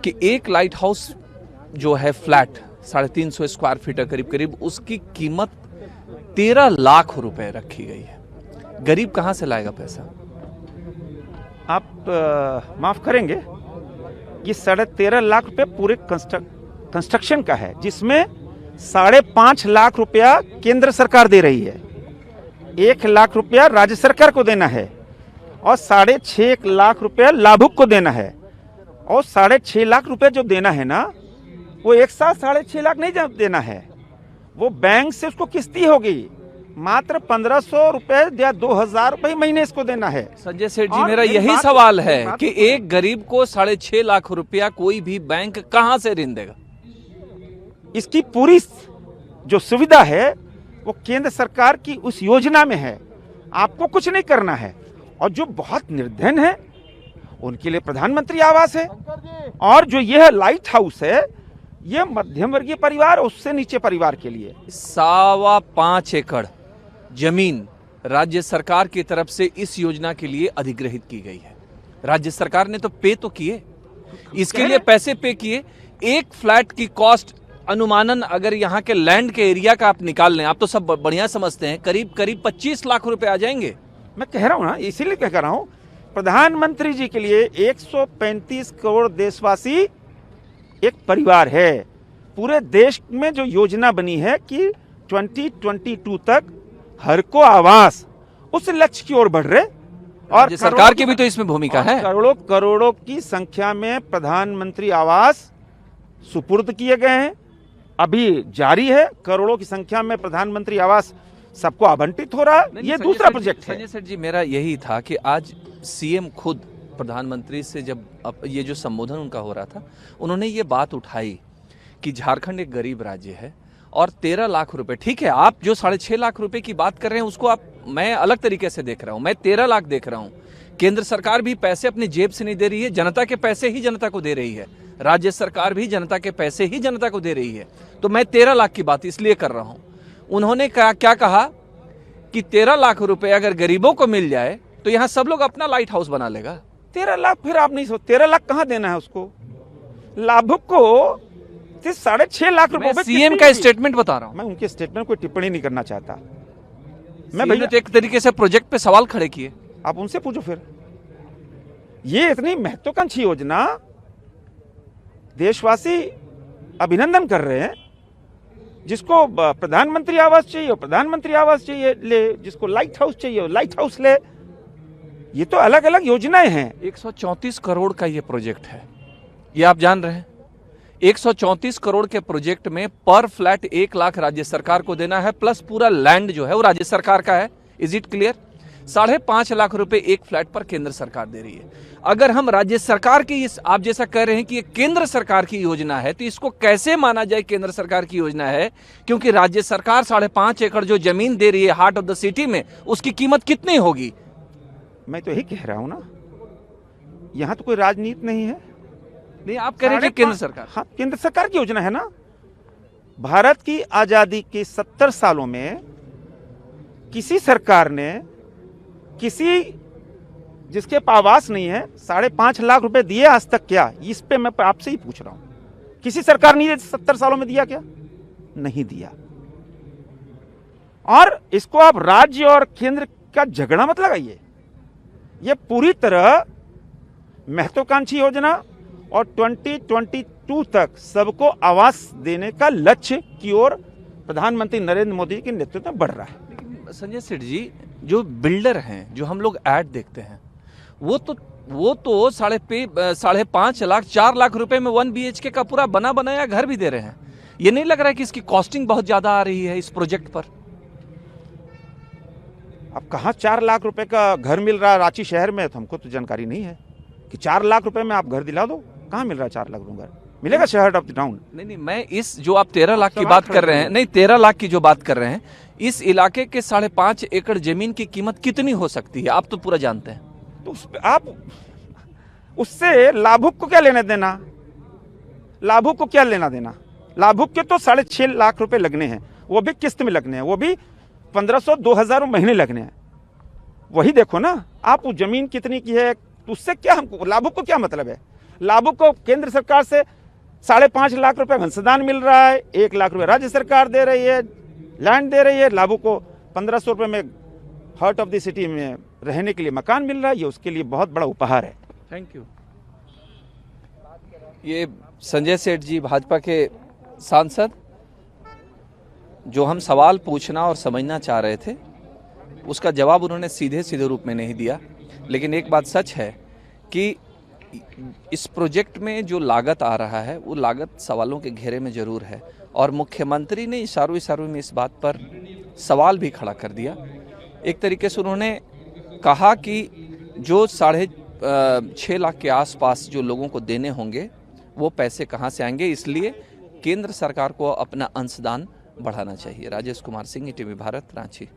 कि एक light house जो है फ्लैट 350 स्क्वायर फीट करीब करीब, उसकी कीमत 13 लाख रुपए रखी गई है। गरीब कहां से लाएगा पैसा? आप माफ करेंगे, ये 13.5 लाख रुपए पूरे कंस्ट्रक्शन का है, जिसमें 5.5 लाख रुपया केंद्र सरकार दे रही है, 1 लाख रुपया राज्य सरकार को देना है और 6.5 लाख रुपया लाभुक को देना है। और 6.5 लाख रुपया जो देना है ना, वो एक साथ 6.5 लाख नहीं देना है, वो बैंक से उसको किस्ती होगी, मात्र 1500 रुपए या 2000 रुपए महीने इसको देना है। संजय सेठ जी, मेरा यही सवाल है कि एक गरीब को 6.5 लाख रुपया कोई भी बैंक कहां से ऋण देगा? इसकी पूरी जो सुविधा है वो केंद्र सरकार की उस योजना में है, आपको कुछ नहीं करना है। और जो बहुत निर्धन है उनके लिए प्रधानमंत्री आवास है, और जो यह लाइट हाउस है यह मध्यम वर्गीय परिवार उससे नीचे परिवार के लिए। 5.25 एकड़ जमीन राज्य सरकार की तरफ से इस योजना के लिए अधिग्रहित की गई है। राज्य सरकार ने तो पे तो किए, इसके लिए पैसे पे किए। एक फ्लैट की कॉस्ट अनुमानन अगर यहाँ के लैंड के एरिया का आप निकाल लें, आप तो सब बढ़िया समझते हैं, करीब करीब 25 लाख रुपए आ जाएंगे। मैं कह रहा हूं ना, इसीलिए कह रहा हूं, प्रधानमंत्री जी के लिए 135 करोड़ देशवासी एक परिवार है। पूरे देश में जो योजना बनी है कि 2022 तक हर को आवास, उस लक्ष्य की ओर बढ़ रहे, और सरकार की भी तो इसमें भूमिका है। करोड़ों की संख्या में प्रधानमंत्री आवास सुपुर्द किए गए हैं, अभी जारी है। करोड़ों की संख्या में प्रधानमंत्री आवास सबको आवंटित हो रहा है। ये दूसरा प्रोजेक्ट है। संजय सेठ जी, मेरा यही था कि आज सीएम खुद प्रधानमंत्री से जब ये जो संबोधन उनका हो रहा था, उन्होंने ये बात उठाई कि झारखंड एक गरीब राज्य है और 13 लाख रुपए, ठीक है, आप जो 6.5 लाख रुपए की बात कर रहे हैं उसको मैं अलग तरीके से देख रहा हूं, मैं 13 लाख देख रहा हूं। केंद्र सरकार भी पैसे अपनी जेब से नहीं दे रही है, जनता के पैसे ही जनता को दे रही है। राज्य सरकार भी जनता के पैसे ही जनता को दे रही है। तो मैं 13 लाख की बात इसलिए कर रहा हूं। उन्होंने क्या कहा कि 13 लाख रुपए अगर गरीबों को मिल जाए तो यहां सब लोग अपना लाइट हाउस बना लेगा। 13 लाख फिर आप नहीं 13 लाख कहां देना है उसको? लाभुक को 6.5 लाख रुपए। सीएम का स्टेटमेंट बता रहा हूं, मैं उनके स्टेटमेंट को टिप्पणी नहीं करना चाहता। मैं भैया एक तरीके से प्रोजेक्ट पे सवाल खड़े किए, आप उनसे पूछो। फिर ये इतनी महत्वाकांक्षी योजना देशवासी अभिनंदन कर रहे हैं, जिसको प्रधानमंत्री आवास चाहिए प्रधानमंत्री आवास चाहिए ले, जिसको लाइट हाउस चाहिए लाइट हाउस ले। ये तो अलग अलग योजनाएं हैं। 134 करोड़ का ये प्रोजेक्ट है, ये आप जान रहे हैं। 134 करोड़ के प्रोजेक्ट में पर फ्लैट 1 लाख राज्य सरकार को देना है, प्लस पूरा लैंड जो है वो राज्य सरकार का है। Is it clear? 5.5 लाख रुपए एक फ्लैट पर केंद्र सरकार दे रही है। अगर हम राज्य सरकार की इस, आप जैसा कह रहे हैं कि ये केंद्र सरकार की योजना है, तो इसको कैसे माना जाए केंद्र सरकार की योजना है? क्योंकि राज्य सरकार 5.5 एकड़ जो जमीन दे रही है हार्ट ऑफ द सिटी में, उसकी कीमत कितनी होगी? मैं तो यही कह रहा हूं ना, यहां तो कोई राजनीति नहीं है। नहीं, आप कह रहे हैं केंद्र सरकार। हाँ, केंद्र सरकार की योजना है ना। भारत की आजादी के 70 सालों में किसी सरकार ने किसी जिसके आवास नहीं है 5.5 लाख रुपए दिए आज तक क्या? इस पे मैं आपसे ही पूछ रहा हूं। किसी सरकार ने 70 सालों में दिया क्या? नहीं दिया। और इसको आप राज्य और केंद्र का झगड़ा मत लगाइए। यह पूरी तरह महत्वाकांक्षी योजना और 2022 तक सबको आवास देने का लक्ष्य की ओर प्रधानमंत्री नरेंद्र मोदी के नेतृत्व में बढ़ रहा है। लेकिन संजय सेठ जी, जो बिल्डर हैं, जो हम लोग ऐड देखते हैं, वो तो 5.5 लाख 4 लाख रुपए में 1 BHK का पूरा बना बनाया घर भी दे रहे हैं। ये नहीं लग रहा है कि इसकी कॉस्टिंग बहुत ज्यादा आ रही है इस प्रोजेक्ट पर? अब कहाँ 4 लाख रुपए का घर मिल रहा है रांची शहर में? तो हमको तो जानकारी नहीं है कि 4 लाख रुपए में आप घर दिला दो। कहाँ मिल रहा है 4 लाख रुपए? मिलेगा शहर ऑफ द टाउन? नहीं, मैं इस जो आप 13 लाख की बात कर रहे हैं, नहीं 13 लाख की जो बात कर रहे हैं, इस इलाके के 5.5 एकड़ जमीन की कीमत कितनी हो सकती है? आप तो पूरा जानते हैं। तो आप उससे लाभुक को क्या लेना देना? लाभुक को क्या लेना देना? लाभुक के तो 6.5 लाख रुपए लगने हैं, वो भी किस्त में लगने हैं, वो भी 1500-2000 महीने लगने हैं। वही देखो ना आप, वो जमीन कितनी की है, तो उससे क्या हमको, लाभुक को क्या मतलब है? लाभुक को केंद्र सरकार से 5.5 लाख रुपए अंशदान मिल रहा है, 1 लाख रुपए राज्य सरकार दे रही है, लैंड दे रही है, लाभुक को 1500 रुपए में हार्ट ऑफ द सिटी में रहने के लिए मकान मिल रहा है। ये उसके लिए बहुत बड़ा उपहार है। Thank you. ये संजय सेठ जी भाजपा के सांसद, जो हम सवाल पूछना और समझना चाह रहे थे उसका जवाब उन्होंने सीधे सीधे रूप में नहीं दिया। लेकिन एक बात सच है कि इस प्रोजेक्ट में जो लागत आ रहा है वो लागत सवालों के घेरे में जरूर है, और मुख्यमंत्री ने इशारों में इस बात पर सवाल भी खड़ा कर दिया। एक तरीके से उन्होंने कहा कि जो 6.5 लाख के आसपास जो लोगों को देने होंगे वो पैसे कहाँ से आएंगे, इसलिए केंद्र सरकार को अपना अंशदान बढ़ाना चाहिए। राजेश कुमार सिंह, ईटीवी भारत, रांची।